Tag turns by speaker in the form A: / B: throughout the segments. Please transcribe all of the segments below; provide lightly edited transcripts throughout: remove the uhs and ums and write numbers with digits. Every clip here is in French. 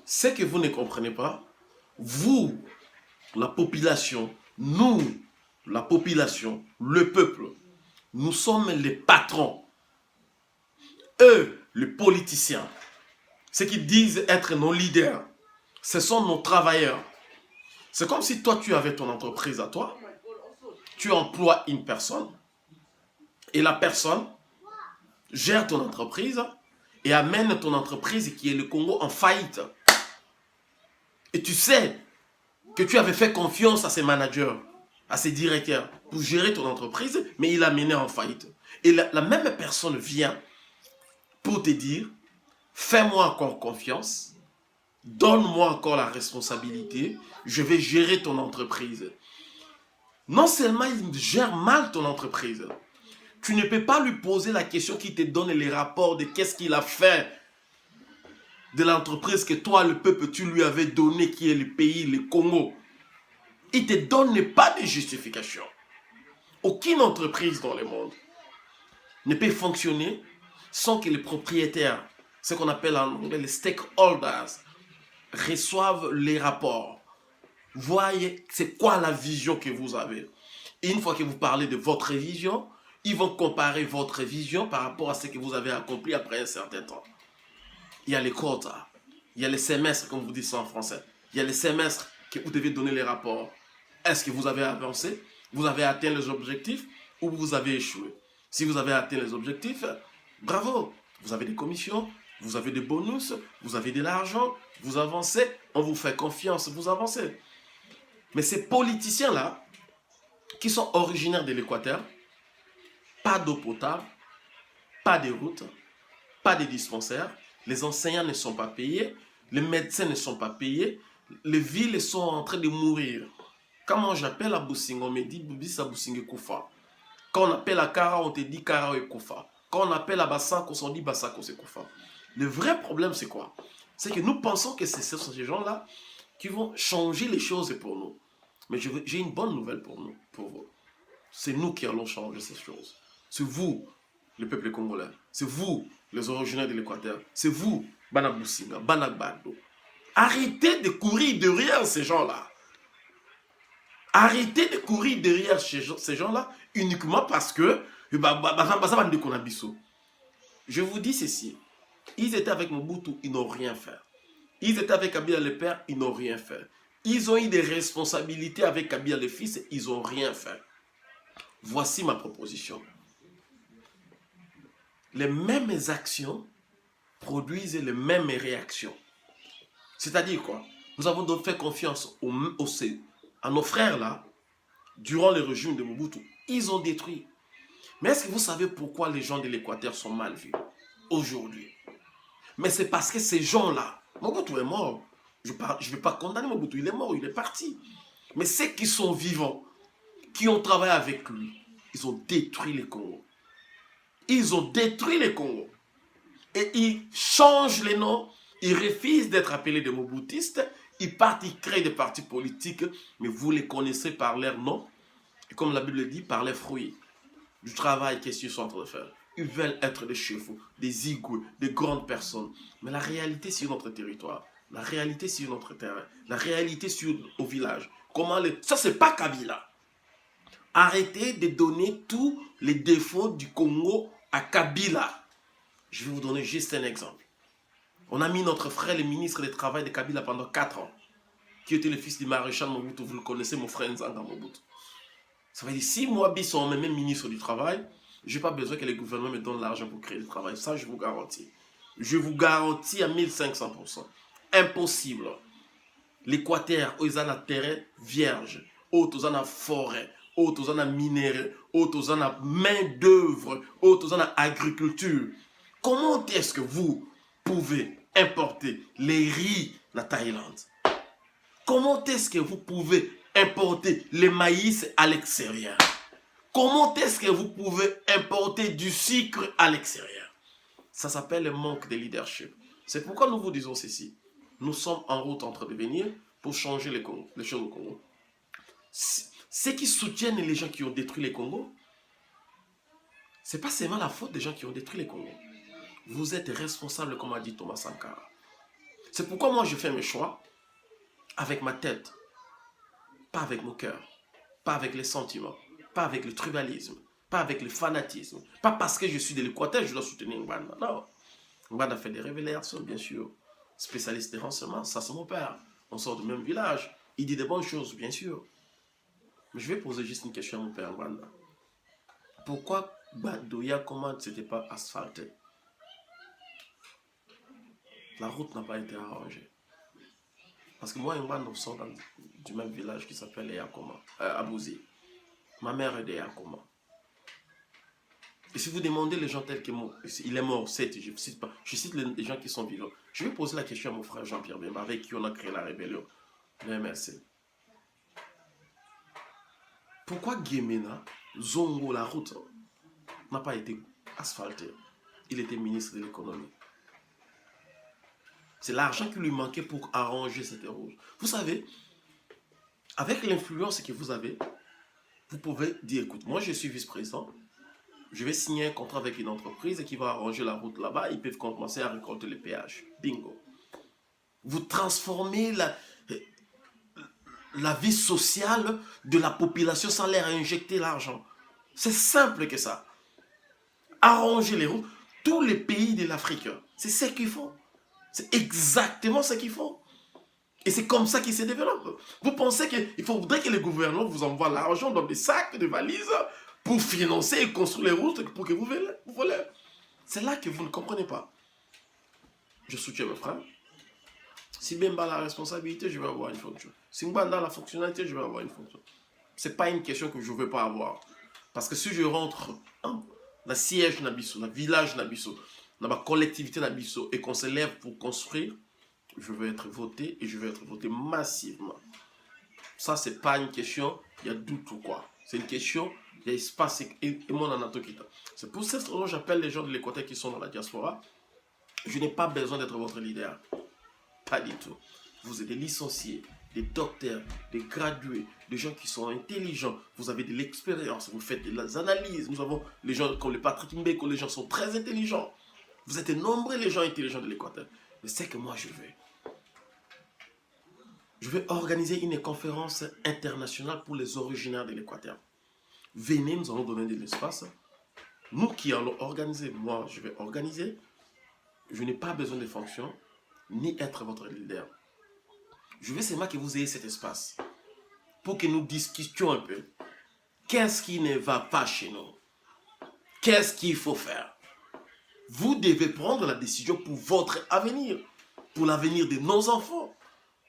A: Ce que vous ne comprenez pas, vous, la population, nous, la population, le peuple, nous sommes les patrons. Eux, les politiciens, ceux qui disent être nos leaders, ce sont nos travailleurs. C'est comme si toi, tu avais ton entreprise à toi, tu emploies une personne, et la personne gère ton entreprise et amène ton entreprise qui est le Congo en faillite. Et tu sais que tu avais fait confiance à ces managers, à ces directeurs pour gérer ton entreprise, mais il a mené en faillite. Et la même personne vient pour te dire, fais-moi encore confiance, donne-moi encore la responsabilité, je vais gérer ton entreprise. Non seulement il gère mal ton entreprise, tu ne peux pas lui poser la question qui te donne les rapports de qu'est-ce qu'il a fait de l'entreprise que toi, le peuple, tu lui avais donné, qui est le pays, le Congo. Il ne te donne pas de justification. Aucune entreprise dans le monde ne peut fonctionner sans que les propriétaires, ce qu'on appelle en anglais les stakeholders, reçoivent les rapports. Voyez, c'est quoi la vision que vous avez. Et une fois que vous parlez de votre vision, ils vont comparer votre vision par rapport à ce que vous avez accompli après un certain temps. Il y a les quotas, il y a les semestres, comme vous dites ça en français. Il y a les semestres que vous devez donner les rapports. Est-ce que vous avez avancé? Vous avez atteint les objectifs ou vous avez échoué? Si vous avez atteint les objectifs, bravo. Vous avez des commissions, vous avez des bonus, vous avez de l'argent, vous avancez, on vous fait confiance, vous avancez. Mais ces politiciens-là, qui sont originaires de l'Équateur, pas d'eau potable, pas de routes, pas de dispensaires, les enseignants ne sont pas payés, les médecins ne sont pas payés, les villes sont en train de mourir. Quand moi j'appelle à Bousinga, on me dit Bubisa Bousinga Koufa. Quand on appelle à Kara, on te dit Kara et Koufa. Quand on appelle à Bassako, on dit Bassako c'est Koufa. Le vrai problème c'est quoi? C'est que nous pensons que c'est ces gens-là qui vont changer les choses pour nous. Mais j'ai une bonne nouvelle pour nous, pour vous. C'est nous qui allons changer ces choses. C'est vous, le peuple congolais. C'est vous, les originaires de l'Équateur. C'est vous, Banabousinga, Banagbado. Arrêtez de courir derrière ces gens-là. Arrêtez de courir derrière ces gens-là uniquement parce que je vous dis ceci. Ils étaient avec Mobutu, ils n'ont rien fait. Ils étaient avec Kabila le père, ils n'ont rien fait. Ils ont eu des responsabilités avec Kabila le fils, ils n'ont rien fait. Voici ma proposition. Les mêmes actions produisent les mêmes réactions. C'est-à-dire quoi? Nous avons donc fait confiance à nos frères là, durant le régime de Mobutu. Ils ont détruit. Mais est-ce que vous savez pourquoi les gens de l'Équateur sont mal vus aujourd'hui? Mais c'est parce que ces gens-là, Mobutu est mort. Je ne vais pas condamner Mobutu, il est mort, il est parti. Mais ceux qui sont vivants, qui ont travaillé avec lui, ils ont détruit les Congos. Ils ont détruit les Congos. Et ils changent les noms, ils refusent d'être appelés des Mobutistes, ils partent, ils créent des partis politiques, mais vous les connaissez par leurs noms, et comme la Bible dit, par les fruits du travail qu'ils sont en train de faire. Ils veulent être des chefs, des igoues, des grandes personnes. Mais la réalité sur notre territoire, la réalité sur notre terrain, la réalité au village, ça c'est pas Kabila. Arrêtez de donner tous les défauts du Congo à Kabila. Je vais vous donner juste un exemple. On a mis notre frère, le ministre du Travail de Kabila pendant 4 ans, qui était le fils du maréchal Mobutu. Vous le connaissez, mon frère Nzanga Mobutu. Ça veut dire, si moi, Bisson, même ministre du Travail, je n'ai pas besoin que le gouvernement me donne l'argent pour créer du travail. Ça, je vous garantis. Je vous garantis à 1500%. Impossible. L'Équateur, ils ont la terre vierge, ils ont la forêt, ils ont la minerai, ils ont la main d'œuvre, ils ont la agriculture. Comment est-ce que vous pouvez importer les riz de Thaïlande? Comment est-ce que vous pouvez importer le maïs à l'extérieur? Comment est-ce que vous pouvez importer du sucre à l'extérieur? Ça s'appelle le manque de leadership. C'est pourquoi nous vous disons ceci. Nous sommes en route en train de venir pour changer les choses au Congo. Ceux qui soutiennent les gens qui ont détruit les Congos, ce n'est pas seulement la faute des gens qui ont détruit les Congos. Vous êtes responsable, comme a dit Thomas Sankara. C'est pourquoi moi je fais mes choix avec ma tête, pas avec mon cœur, pas avec les sentiments, pas avec le tribalisme, pas avec le fanatisme, pas parce que je suis de l'Équateur, je dois soutenir Ngbanda. Non. Ngbanda fait des révélations, bien sûr. Spécialiste des renseignements, ça c'est mon père. On sort du même village. Il dit des bonnes choses, bien sûr. Mais je vais poser juste une question à mon père Ngbanda. Pourquoi Badoya Koma ne s'était pas asphalté? La route n'a pas été arrangée. Parce que moi et Ngbanda, nous sommes du même village qui s'appelle Eyakoma, Abouzi. Ma mère est d'Eyakoma. Et si vous demandez les gens tels qu'il est mort, il est mort, certes, je cite pas, je cite les gens qui sont vivants. Je vais poser la question à mon frère Jean-Pierre Bemba, avec qui on a créé la rébellion, le MLC. Pourquoi Guémena, Zongo, la route, n'a pas été asphaltée? Il était ministre de l'économie. C'est l'argent qui lui manquait pour arranger cette route. Vous savez, avec l'influence que vous avez, vous pouvez dire, écoute, moi je suis vice-président, je vais signer un contrat avec une entreprise qui va arranger la route là-bas, ils peuvent commencer à récolter les péages. Bingo. Vous transformez la vie sociale de la population sans leur injecter l'argent. C'est simple que ça. Arranger les routes. Tous les pays de l'Afrique, c'est ce qu'ils font. C'est exactement ce qu'ils font. Et c'est comme ça qu'ils se développent. Vous pensez qu'il faudrait que le gouvernement vous envoie l'argent dans des sacs, des valises, pour financer et construire les routes pour que vous volez. C'est là que vous ne comprenez pas. Je soutiens mes frères. Si Bemba a la responsabilité, je vais avoir une fonction. Si Ngbanda a la fonctionnalité, je vais avoir une fonction. Ce n'est pas une question que je ne veux pas avoir. Parce que si je rentre dans le siège Nabisso, dans le village Nabisso, dans ma collectivité Nabisso, et qu'on se lève pour construire, je vais être voté et je vais être voté massivement. Ça, ce n'est pas une question, il y a doute ou quoi. C'est une question, il y a espace et mon anatokita. C'est pour cette raison que j'appelle les gens de l'Équateur qui sont dans la diaspora. Je n'ai pas besoin d'être votre leader. Pas du tout. Vous êtes des licenciés, des docteurs, des gradués, des gens qui sont intelligents. Vous avez de l'expérience, vous faites des analyses. Nous avons les gens comme les Patrick Mbeko, les gens sont très intelligents. Vous êtes nombreux les gens intelligents de l'Équateur. Mais c'est que moi je vais organiser une conférence internationale pour les originaires de l'Équateur. Venez, nous allons donner de l'espace. Nous qui allons organiser, moi je vais organiser. Je n'ai pas besoin de fonctions, ni être votre leader. Je veux seulement que vous ayez cet espace pour que nous discutions un peu. Qu'est-ce qui ne va pas chez nous? Qu'est-ce qu'il faut faire? Vous devez prendre la décision pour votre avenir, pour l'avenir de nos enfants.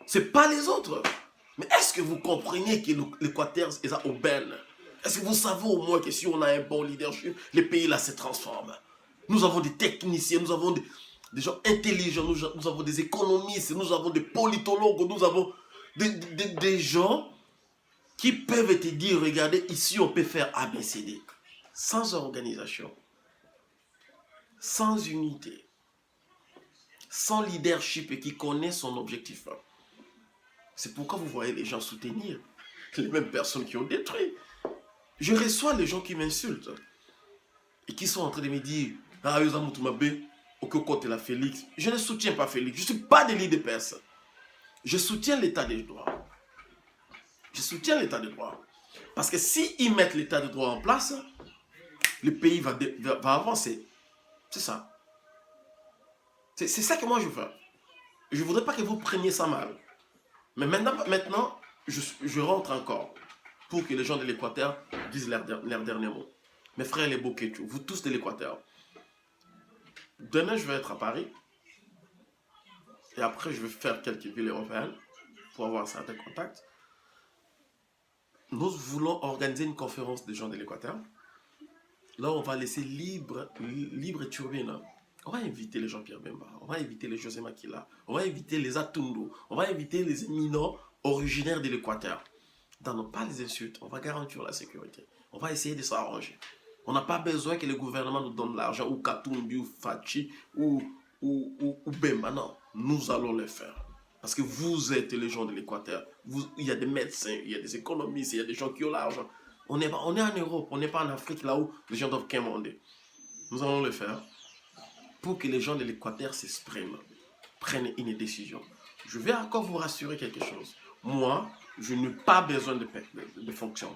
A: Ce n'est pas les autres. Mais est-ce que vous comprenez que l'Équateur est à aubaine? Est-ce que vous savez au moins que si on a un bon leadership, les pays là se transforment? Nous avons des techniciens, nous avons des gens intelligents, nous avons des économistes, nous avons des politologues, nous avons des gens qui peuvent te dire, regardez, ici on peut faire ABCD. Sans organisation, sans unité, sans leadership et qui connaît son objectif. C'est pourquoi vous voyez les gens soutenir les mêmes personnes qui ont détruit. Je reçois les gens qui m'insultent et qui sont en train de me dire « Ah, côté la Félix ». Je ne soutiens pas Félix. Je ne suis pas de l'IDPS. Je soutiens l'état de droit. Je soutiens l'état de droit. Parce que s'ils mettent l'état de droit en place, le pays va avancer. C'est ça. C'est ça que moi je veux. Je ne voudrais pas que vous preniez ça mal. Mais maintenant je rentre encore pour que les gens de l'Équateur disent leur dernier mot. Mes frères les Boketu, vous tous de l'Équateur. Demain, je vais être à Paris. Et après, je vais faire quelques villes européennes pour avoir certains contacts. Nous voulons organiser une conférence des gens de l'Équateur. Là, on va laisser libre turbine. On va inviter les Jean-Pierre Bemba, on va inviter les José Makila, on va inviter les Atundu, on va inviter les éminents originaires de l'Équateur. Dans pas les insultes, on va garantir la sécurité. On va essayer de s'arranger. On n'a pas besoin que le gouvernement nous donne l'argent, ou Katumbi, ou Fachi, ou Bemba. Non, nous allons le faire. Parce que vous êtes les gens de l'Équateur. Il y a des médecins, il y a des économistes, il y a des gens qui ont l'argent. On est en Europe, on n'est pas en Afrique, là où les gens doivent quémander. Nous allons le faire pour que les gens de l'Équateur s'expriment. prenne une décision. Je vais encore vous rassurer quelque chose. Moi, je n'ai pas besoin de fonction.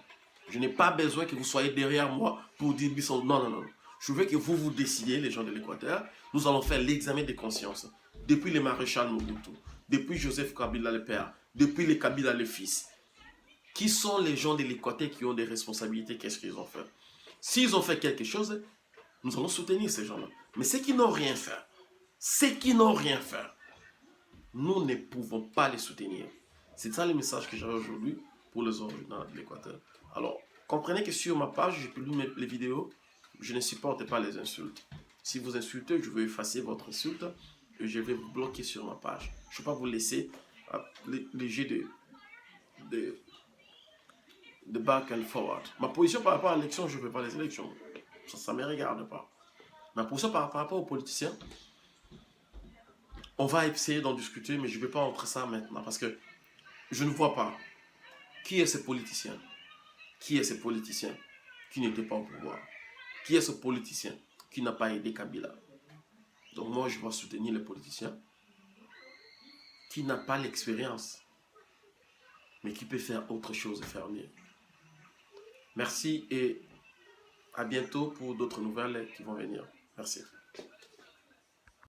A: Je n'ai pas besoin que vous soyez derrière moi pour dire non, non, non. Je veux que vous décidiez, les gens de l'Équateur. Nous allons faire l'examen de conscience. Depuis le maréchal Mobutu, depuis Joseph Kabila le père, depuis le Kabila le fils. Qui sont les gens de l'Équateur qui ont des responsabilités? Qu'est-ce qu'ils ont fait? S'ils ont fait quelque chose, nous allons soutenir ces gens-là. Mais ceux qui n'ont rien fait, nous ne pouvons pas les soutenir. C'est ça le message que j'avais aujourd'hui pour les originaux de l'Équateur. Alors, comprenez que sur ma page, je publie les vidéos, je ne supporte pas les insultes. Si vous insultez, je vais effacer votre insulte et je vais vous bloquer sur ma page. Je ne vais pas vous laisser les jeux de back and forward. Ma position par rapport à l'élection, je ne veux pas les élections. Ça ne me regarde pas. Ma position par rapport aux politiciens, on va essayer d'en discuter, mais je ne vais pas entrer ça maintenant parce que je ne vois pas qui est ce politicien. Qui est ce politicien qui n'était pas au pouvoir? Qui est ce politicien qui n'a pas aidé Kabila? Donc moi, je vais soutenir les politiciens qui n'ont pas l'expérience, mais qui peut faire autre chose et faire mieux. Merci et à bientôt pour d'autres nouvelles qui vont venir. Merci.